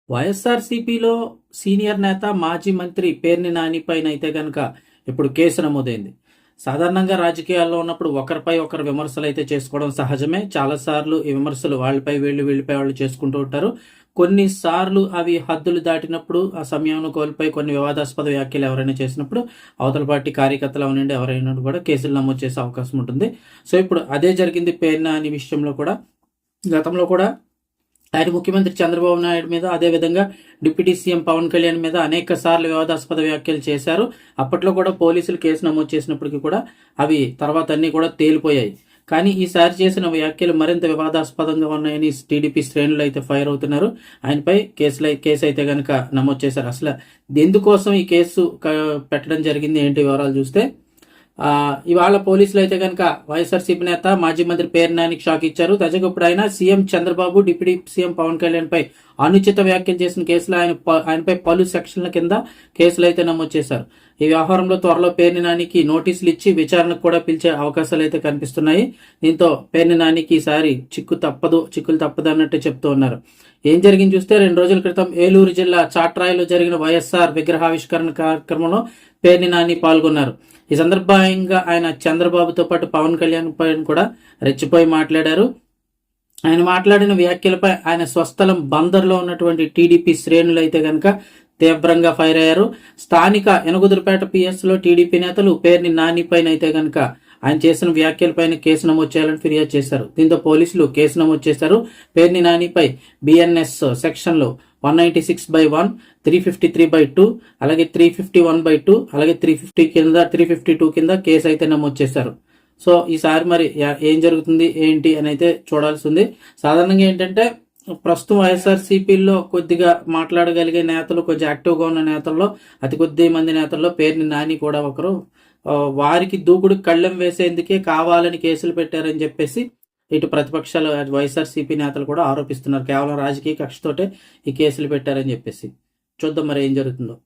వైఎస్ఆర్సీపీలో సీనియర్ నేత మాజీ మంత్రి పేర్ని నాని పైన అయితే కనుక ఇప్పుడు కేసు నమోదైంది. సాధారణంగా రాజకీయాల్లో ఉన్నప్పుడు ఒకరిపై ఒకరు విమర్శలు అయితే చేసుకోవడం సహజమే. చాలాసార్లు ఈ విమర్శలు వాళ్ళపై వీళ్ళపై వాళ్ళు చేసుకుంటూ ఉంటారు. కొన్నిసార్లు అవి హద్దులు దాటినప్పుడు, ఆ సమయంలో కోల్పోయి కొన్ని వివాదాస్పద వ్యాఖ్యలు ఎవరైనా చేసినప్పుడు అవతల పార్టీ కార్యకర్తలు అవనండి ఎవరైనా కూడా కేసులు నమోదు చేసే అవకాశం ఉంటుంది. సో ఇప్పుడు అదే జరిగింది పేర్ని నాని విషయంలో కూడా. గతంలో కూడా ఆయన ముఖ్యమంత్రి చంద్రబాబు నాయుడు మీద, అదేవిధంగా డిప్యూటీ సీఎం పవన్ కళ్యాణ్ మీద అనేక సార్లు వివాదాస్పద వ్యాఖ్యలు చేశారు. అప్పట్లో కూడా పోలీసులు కేసు నమోదు చేసినప్పటికీ కూడా అవి తర్వాత అన్ని కూడా తేలిపోయాయి. కానీ ఈసారి చేసిన వ్యాఖ్యలు మరింత వివాదాస్పదంగా ఉన్నాయని టీడీపీ శ్రేణులు అయితే ఫైర్ అవుతున్నారు. ఆయనపై కేసు అయితే కనుక నమోదు చేశారు. అసలు ఎందుకోసం ఈ కేసు పెట్టడం జరిగింది, ఏంటి వివరాలు చూస్తే, ఇవాళ పోలీసులు అయితే కనుక వైఎస్ఆర్సీపీ నేత మాజీ మంత్రి పేర్ని నానికి షాక్ ఇచ్చారు. తాజాగా ఇప్పుడు ఆయన CM Chandrababu, deputy CM Pawan Kalyan పై అనుచిత వ్యాఖ్యలు చేసిన కేసులో ఆయనపై పలు సెక్షన్ల కింద కేసులు అయితే నమోదు చేశారు. ఈ వ్యవహారంలో త్వరలో పేర్ని నానికి నోటీసులు ఇచ్చి విచారణకు కూడా పిలిచే అవకాశాలు అయితే కనిపిస్తున్నాయి. దీంతో పేర్ని నానికి ఈసారి చిక్కులు తప్పదు అన్నట్టు చెప్తూ ఉన్నారు. ఏం జరిగింది చూస్తే, 2 రోజుల క్రితం ఏలూరు జిల్లా చాట్రాయిలో జరిగిన వైఎస్ఆర్ విగ్రహావిష్కరణ కార్యక్రమంలో పేర్ని నాని పాల్గొన్నారు. ఈ సందర్భంగా ఆయన చంద్రబాబుతో పాటు పవన్ కళ్యాణ్ పైన కూడా రెచ్చిపోయి మాట్లాడారు. ఆయన మాట్లాడిన వ్యాఖ్యలపై ఆయన స్వస్థలం బందర్లో ఉన్నటువంటి టీడీపీ శ్రేణులు అయితే కనుక తీవ్రంగా ఫైర్ అయ్యారు. స్థానిక ఎనగుదురుపేట పిఎస్లో టీడీపీ నేతలు పేర్ని నాని పైన అయితే కనుక ఆయన చేసిన వ్యాఖ్యలపైన కేసు నమోదు చేయాలని ఫిర్యాదు చేశారు. దీంతో పోలీసులు కేసు నమోదు చేశారు. పేర్ని నానిపై బిఎన్ఎస్ సెక్షన్లో 196/1, 353/2, అలాగే 351/2, అలాగే 352 కింద కేసు అయితే నమోదు చేశారు. సో ఈసారి మరి ఏం జరుగుతుంది ఏంటి అని అయితే చూడాల్సి ఉంది. సాధారణంగా ఏంటంటే, ప్రస్తుతం వైఎస్ఆర్సీపీలో కొద్దిగా మాట్లాడగలిగే నేతలు, కొంచెం యాక్టివ్గా ఉన్న నేతల్లో, అతి కొద్ది మంది నేతల్లో పేర్ని నాని కూడా ఒకరు. వారికి దూకుడు కళ్ళెం వేసేందుకే కావాలని కేసులు పెట్టారని చెప్పేసి ఇటు ప్రతిపక్షాలు, వైఎస్ఆర్సీపీ నేతలు కూడా ఆరోపిస్తున్నారు. కేవలం రాజకీయ కక్షతోటే ఈ కేసులు పెట్టారని చెప్పేసి. చూద్దాం మరి ఏం జరుగుతుందో.